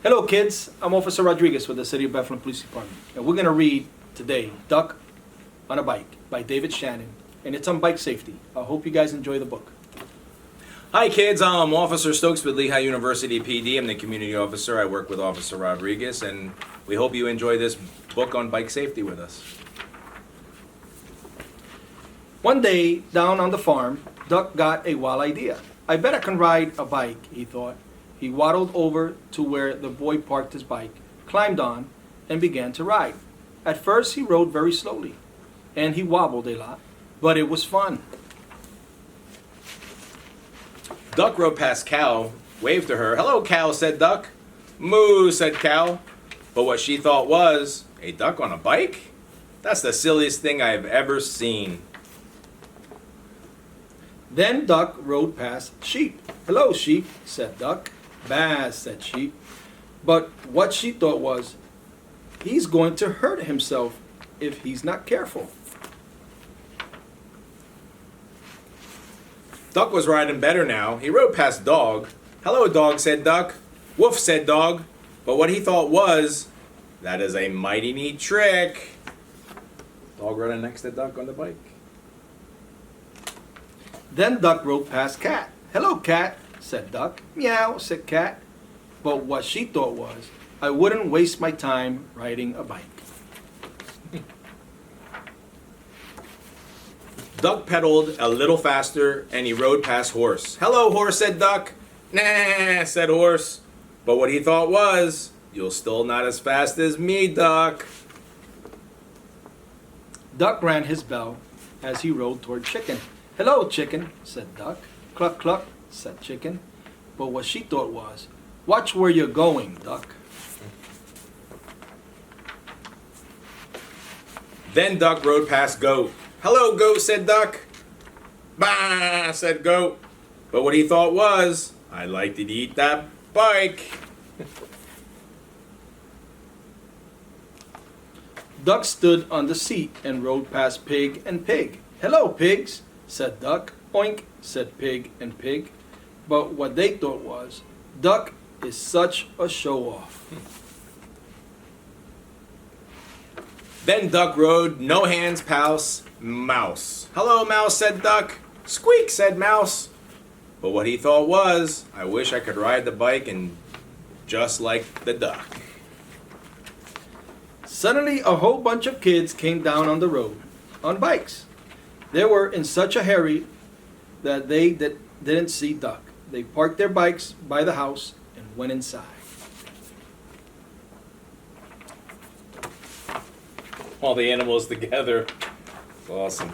Hello kids, I'm Officer Rodriguez with the City of Bethlehem Police Department, and we're going to read today Duck on a Bike by David Shannon, and it's on bike safety. I hope you guys enjoy the book. Hi kids, I'm Officer Stokes with Lehigh University PD. I'm the community officer. I work with Officer Rodriguez, and we hope you enjoy this book on bike safety with us. One day, down on the farm, Duck got a wild idea. I bet I can ride a bike, he thought. He waddled over to where the boy parked his bike, climbed on, and began to ride. At first, he rode very slowly, and he wobbled a lot, but it was fun. Duck rode past Cow, waved to her. "Hello, Cow," said Duck. "Moo," said Cow. But what she thought was, a duck on a bike? That's the silliest thing I've ever seen. Then Duck rode past Sheep. "Hello, Sheep," said Duck. "Baa," said Sheep. But what she thought was, he's going to hurt himself if he's not careful. Duck was riding better now. He rode past Dog. "Hello, Dog," said Duck. "Woof," said Dog. But what he thought was, that is a mighty neat trick. Dog running next to Duck on the bike. Then Duck rode past Cat. "Hello, Cat," said Duck. "Meow," said Cat. But what she thought was, I wouldn't waste my time riding a bike. Duck pedaled a little faster and he rode past Horse. "Hello, Horse," said Duck. "Nah," said Horse. But what he thought was, you're still not as fast as me, Duck. Duck rang his bell as he rode toward Chicken. "Hello, Chicken," said Duck. "Cluck, cluck," said Chicken. But what she thought was, watch where you're going, Duck. Then Duck rode past Goat. "Hello, Goat," said Duck. "Bah," said Goat. But what he thought was, I'd like to eat that bike. Duck stood on the seat and rode past Pig and Pig. "Hello, pigs," said Duck. "Oink," said Pig and Pig. But what they thought was, Duck is such a show-off. Then Duck rode no hands past Mouse. "Hello, Mouse," said Duck. "Squeak," said Mouse. But what he thought was, I wish I could ride the bike and just like the duck. Suddenly, a whole bunch of kids came down on the road on bikes. They were in such a hurry that they didn't see Duck. They parked their bikes by the house and went inside. All the animals together. Awesome.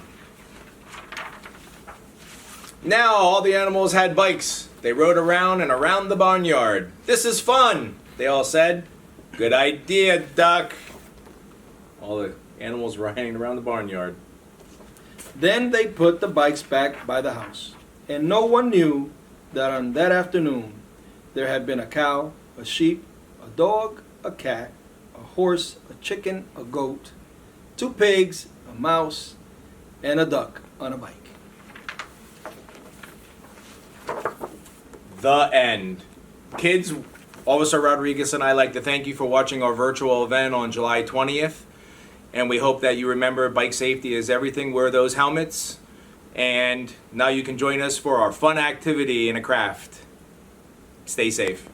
Now all the animals had bikes. They rode around and around the barnyard. "This is fun," they all said. "Good idea, Duck." All the animals riding around the barnyard. Then they put the bikes back by the house. And no one knew that on that afternoon there had been a cow, a sheep, a dog, a cat, a horse, a chicken, a goat, 2 pigs, a mouse, and a duck on a bike. The end. Kids, Officer Rodriguez and I like to thank you for watching our virtual event on July 20th. And we hope that you remember bike safety is everything. Wear those helmets. And now you can join us for our fun activity and a craft. Stay safe.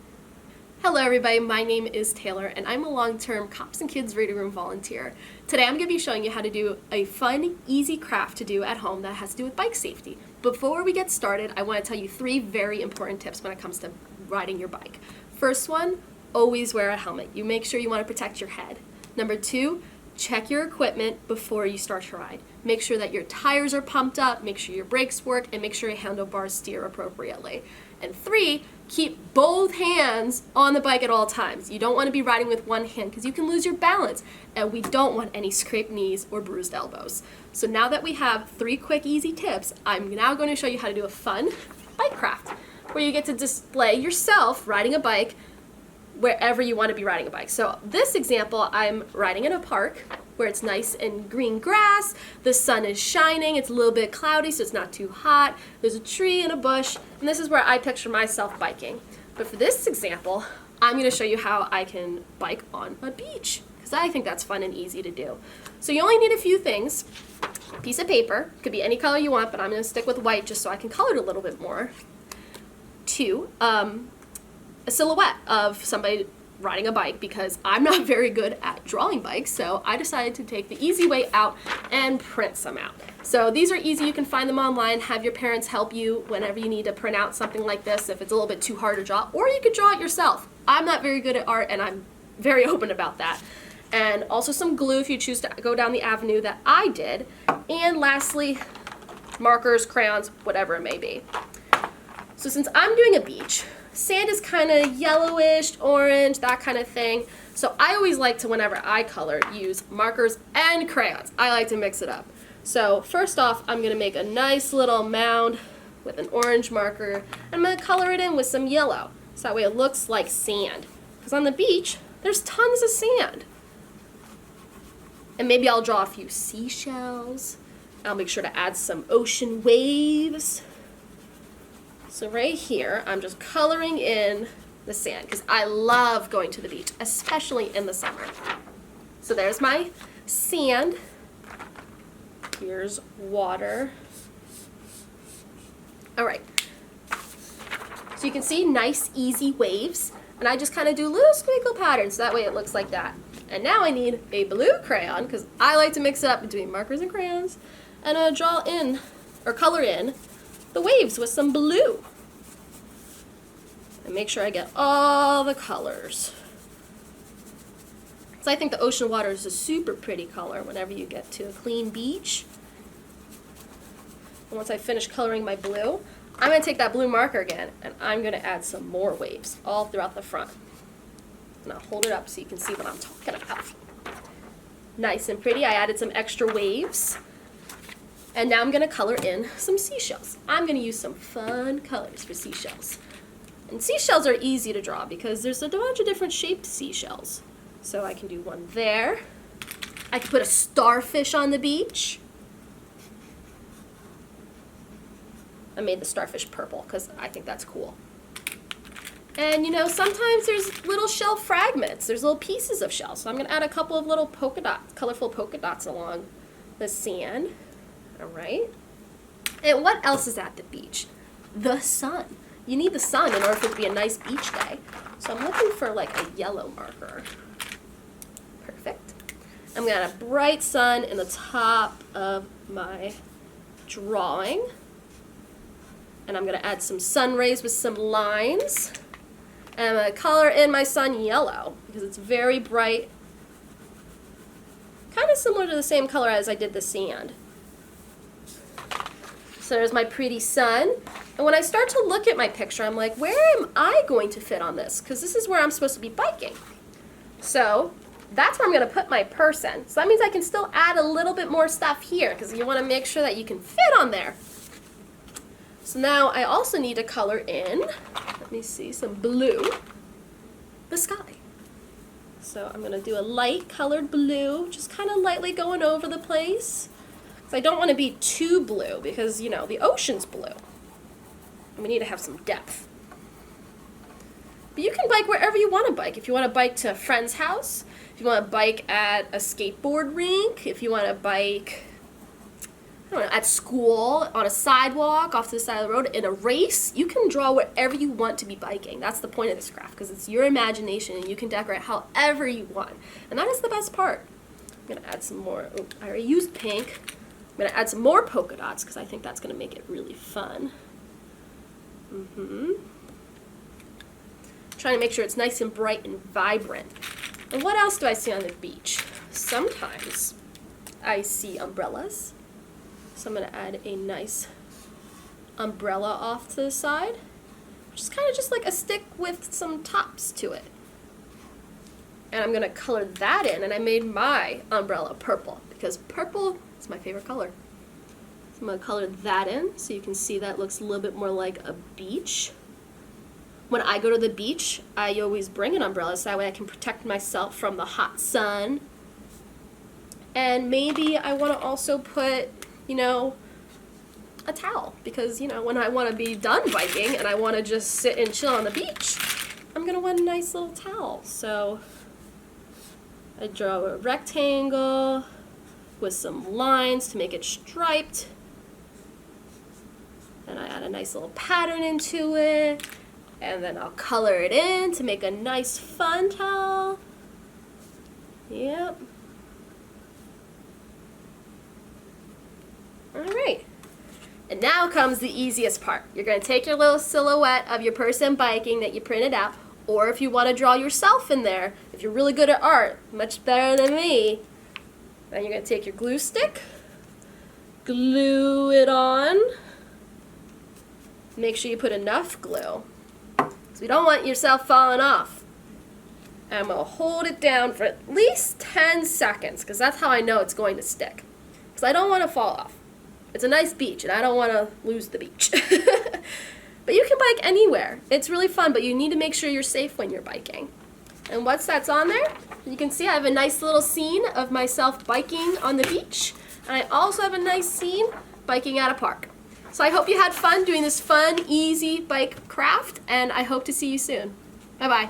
Hello everybody, my name is Taylor and I'm a long-term Cops and Kids Reading Room volunteer. Today I'm going to be showing you how to do a fun, easy craft to do at home that has to do with bike safety. Before we get started, I want to tell you 3 very important tips when it comes to riding your bike. First one, always wear a helmet. You make sure you want to protect your head. Number 2, check your equipment before you start your ride. Make sure that your tires are pumped up, make sure your brakes work, and make sure your handlebars steer appropriately. And 3, keep both hands on the bike at all times. You don't want to be riding with one hand because you can lose your balance, and we don't want any scraped knees or bruised elbows. So now that we have 3 quick, easy tips, I'm now going to show you how to do a fun bike craft where you get to display yourself riding a bike wherever you want to be riding a bike. So this example, I'm riding in a park where it's nice and green grass, the sun is shining, it's a little bit cloudy so it's not too hot, there's a tree and a bush, and this is where I picture myself biking. But for this example, I'm going to show you how I can bike on a beach, because I think that's fun and easy to do. So you only need a few things. A piece of paper, could be any color you want, but I'm going to stick with white just so I can color it a little bit more. 2, a silhouette of somebody riding a bike, because I'm not very good at drawing bikes, so I decided to take the easy way out and print some out. So these are easy, you can find them online, have your parents help you whenever you need to print out something like this if it's a little bit too hard to draw, or you could draw it yourself. I'm not very good at art and I'm very open about that. And also some glue if you choose to go down the avenue that I did. And lastly, markers, crayons, whatever it may be. So since I'm doing a beach, sand is kind of yellowish, orange, that kind of thing. So I always like to, whenever I color, use markers and crayons. I like to mix it up. So first off, I'm going to make a nice little mound with an orange marker. And I'm going to color it in with some yellow. So that way it looks like sand. Because on the beach, there's tons of sand. And maybe I'll draw a few seashells. I'll make sure to add some ocean waves. So right here, I'm just coloring in the sand because I love going to the beach, especially in the summer. So there's my sand. Here's water. All right. So you can see nice, easy waves. And I just kind of do little squiggly patterns, so that way it looks like that. And now I need a blue crayon because I like to mix it up between markers and crayons. And draw in, or color in, the waves with some blue. And make sure I get all the colors. So I think the ocean water is a super pretty color whenever you get to a clean beach. And once I finish coloring my blue, I'm going to take that blue marker again and I'm going to add some more waves all throughout the front. And I'll hold it up so you can see what I'm talking about. Nice and pretty. I added some extra waves. And now I'm going to color in some seashells. I'm going to use some fun colors for seashells. And seashells are easy to draw because there's a bunch of different shaped seashells. So I can do one there. I can put a starfish on the beach. I made the starfish purple because I think that's cool. And you know, sometimes there's little shell fragments. There's little pieces of shell. So I'm going to add a couple of little polka dots, colorful polka dots along the sand. All right. And what else is at the beach? The sun. You need the sun in order for it to be a nice beach day. So I'm looking for like a yellow marker. Perfect. I'm going to add a bright sun in the top of my drawing. And I'm going to add some sun rays with some lines. And I'm going to color in my sun yellow because it's very bright. Kind of similar to the same color as I did the sand. So there's my pretty sun. And when I start to look at my picture, I'm like, where am I going to fit on this? Because this is where I'm supposed to be biking. So that's where I'm going to put my person. So that means I can still add a little bit more stuff here because you want to make sure that you can fit on there. So now I also need to color in, let me see, some blue, the sky. So I'm going to do a light colored blue, just kind of lightly going over the place. I don't want to be too blue because, you know, the ocean's blue. And we need to have some depth. But you can bike wherever you want to bike. If you want to bike to a friend's house, if you want to bike at a skateboard rink, if you want to bike, I don't know, at school, on a sidewalk, off to the side of the road, in a race, you can draw wherever you want to be biking. That's the point of this craft because it's your imagination and you can decorate however you want. And that is the best part. I'm going to add some more. Oh, I already used pink. I'm going to add some more polka dots because I think that's going to make it really fun. Trying to make sure it's nice and bright and vibrant. And what else do I see on the beach? Sometimes I see umbrellas. So I'm going to add a nice umbrella off to the side, which is kind of just like a stick with some tops to it. And I'm going to color that in, and I made my umbrella purple because purple is my favorite color. So I'm going to color that in so you can see that looks a little bit more like a beach. When I go to the beach, I always bring an umbrella so that way I can protect myself from the hot sun. And maybe I want to also put, you know, a towel because, you know, when I want to be done biking and I want to just sit and chill on the beach, I'm gonna want a nice little towel. So I draw a rectangle with some lines to make it striped. And I add a nice little pattern into it. And then I'll color it in to make a nice fun towel. Yep. Alright. And now comes the easiest part. You're going to take your little silhouette of your person biking that you printed out, or if you want to draw yourself in there, if you're really good at art, much better than me, then you're going to take your glue stick, glue it on. Make sure you put enough glue, so you don't want yourself falling off. And I'm going to hold it down for at least 10 seconds, because that's how I know it's going to stick. Because I don't want to fall off. It's a nice beach, and I don't want to lose the beach. But you can bike anywhere. It's really fun, but you need to make sure you're safe when you're biking. And once that's on there, you can see I have a nice little scene of myself biking on the beach. And I also have a nice scene biking at a park. So I hope you had fun doing this fun, easy bike craft, and I hope to see you soon. Bye-bye.